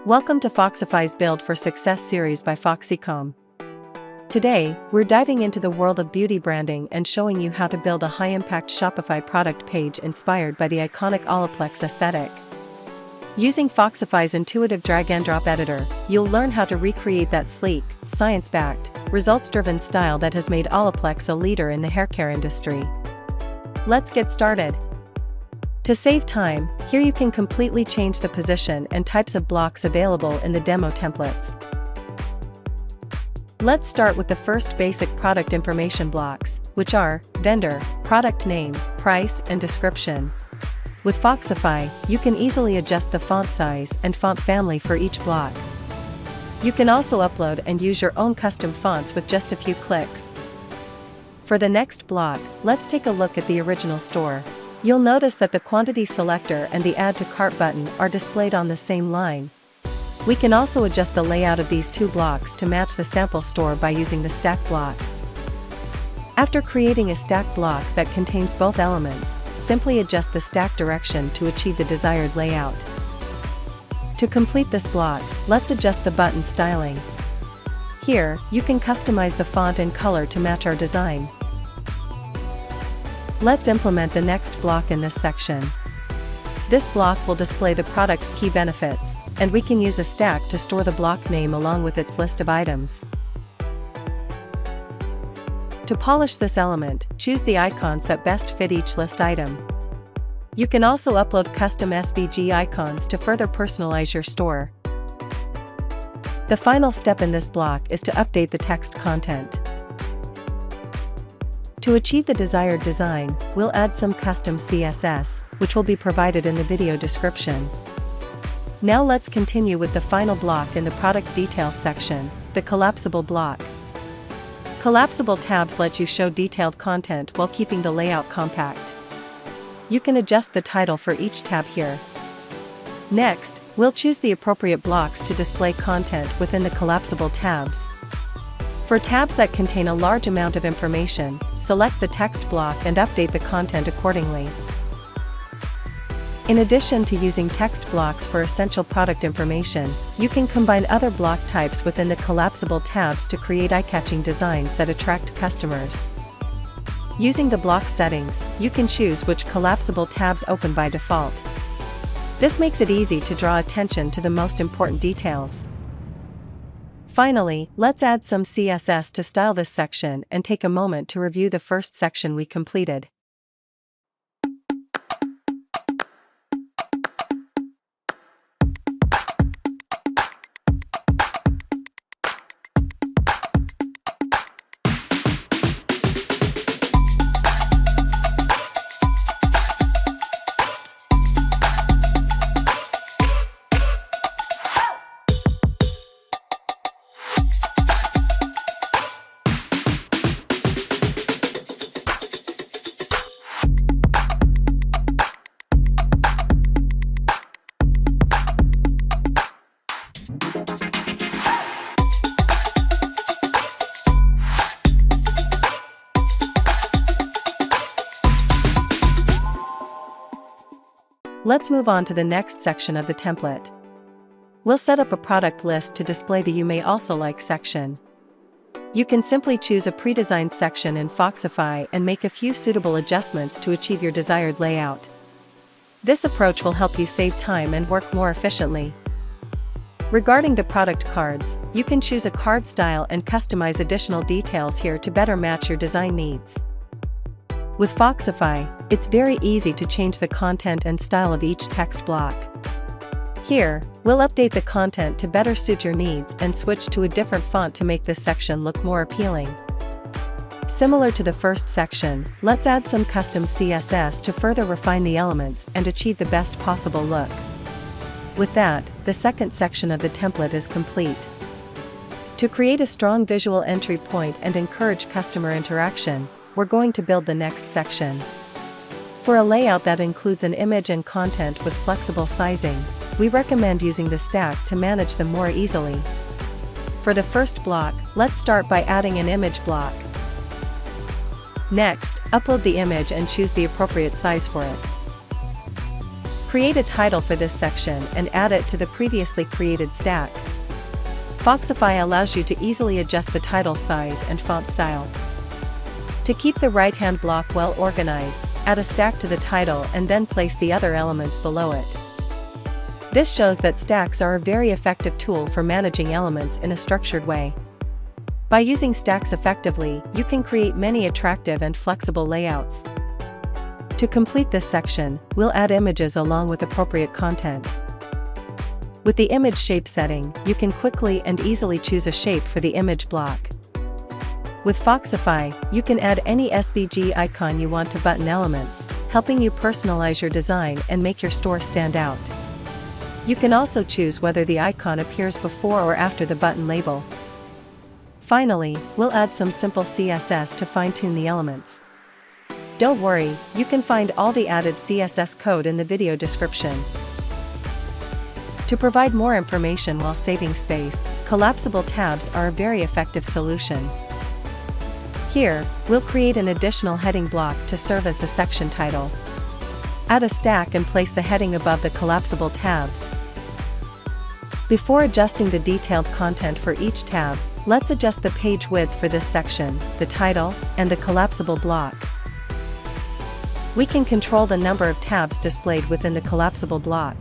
Welcome to Foxify's Build for Success series by FoxEcom. Today, we're diving into the world of beauty branding and showing you how to build a high-impact Shopify product page inspired by the iconic Olaplex aesthetic. Using Foxify's intuitive drag-and-drop editor, you'll learn how to recreate that sleek, science-backed, results-driven style that has made Olaplex a leader in the haircare industry. Let's get started. To save time, here you can completely change the position and types of blocks available in the demo templates. Let's start with the first basic product information blocks, which are vendor, product name, price, and description. With Foxify, you can easily adjust the font size and font family for each block. You can also upload and use your own custom fonts with just a few clicks. For the next block, let's take a look at the original store. You'll notice that the quantity selector and the add to cart button are displayed on the same line. We can also adjust the layout of these two blocks to match the sample store by using the stack block. After creating a stack block that contains both elements, simply adjust the stack direction to achieve the desired layout. To complete this block, let's adjust the button styling. Here, you can customize the font and color to match our design. Let's implement the next block in this section. This block will display the product's key benefits, and we can use a stack to store the block name along with its list of items. To polish this element, choose the icons that best fit each list item. You can also upload custom SVG icons to further personalize your store. The final step in this block is to update the text content. To achieve the desired design, we'll add some custom CSS, which will be provided in the video description. Now let's continue with the final block in the product details section, the collapsible block. Collapsible tabs let you show detailed content while keeping the layout compact. You can adjust the title for each tab here. Next, we'll choose the appropriate blocks to display content within the collapsible tabs. For tabs that contain a large amount of information, select the text block and update the content accordingly. In addition to using text blocks for essential product information, you can combine other block types within the collapsible tabs to create eye-catching designs that attract customers. Using the block settings, you can choose which collapsible tabs open by default. This makes it easy to draw attention to the most important details. Finally, let's add some CSS to style this section and take a moment to review the first section we completed. Let's move on to the next section of the template. We'll set up a product list to display the You May Also Like section. You can simply choose a pre-designed section in Foxify and make a few suitable adjustments to achieve your desired layout. This approach will help you save time and work more efficiently. Regarding the product cards, you can choose a card style and customize additional details here to better match your design needs. With Foxify, it's very easy to change the content and style of each text block. Here, we'll update the content to better suit your needs and switch to a different font to make this section look more appealing. Similar to the first section, let's add some custom CSS to further refine the elements and achieve the best possible look. With that, the second section of the template is complete. To create a strong visual entry point and encourage customer interaction, we're going to build the next section. For a layout that includes an image and content with flexible sizing, we recommend using the stack to manage them more easily. For the first block, let's start by adding an image block. Next, upload the image and choose the appropriate size for it. Create a title for this section and add it to the previously created stack. Foxify allows you to easily adjust the title size and font style. To keep the right-hand block well organized, add a stack to the title and then place the other elements below it. This shows that stacks are a very effective tool for managing elements in a structured way. By using stacks effectively, you can create many attractive and flexible layouts. To complete this section, we'll add images along with appropriate content. With the image shape setting, you can quickly and easily choose a shape for the image block. With Foxify, you can add any SVG icon you want to button elements, helping you personalize your design and make your store stand out. You can also choose whether the icon appears before or after the button label. Finally, we'll add some simple CSS to fine-tune the elements. Don't worry, you can find all the added CSS code in the video description. To provide more information while saving space, collapsible tabs are a very effective solution. Here, we'll create an additional heading block to serve as the section title. Add a stack and place the heading above the collapsible tabs. Before adjusting the detailed content for each tab, let's adjust the page width for this section, the title, and the collapsible block. We can control the number of tabs displayed within the collapsible block.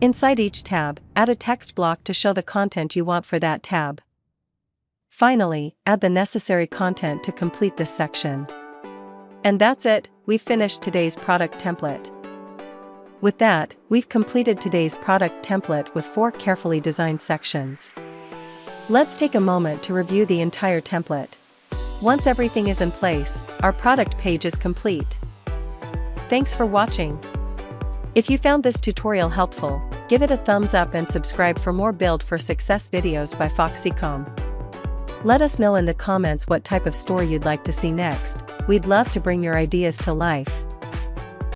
Inside each tab, add a text block to show the content you want for that tab. Finally, add the necessary content to complete this section. And that's it, we've finished today's product template. With that, we've completed today's product template with 4 carefully designed sections. Let's take a moment to review the entire template. Once everything is in place, our product page is complete. Thanks for watching. If you found this tutorial helpful, give it a thumbs up and subscribe for more Build for Success videos by FoxEcom. Let us know in the comments what type of store you'd like to see next. We'd love to bring your ideas to life.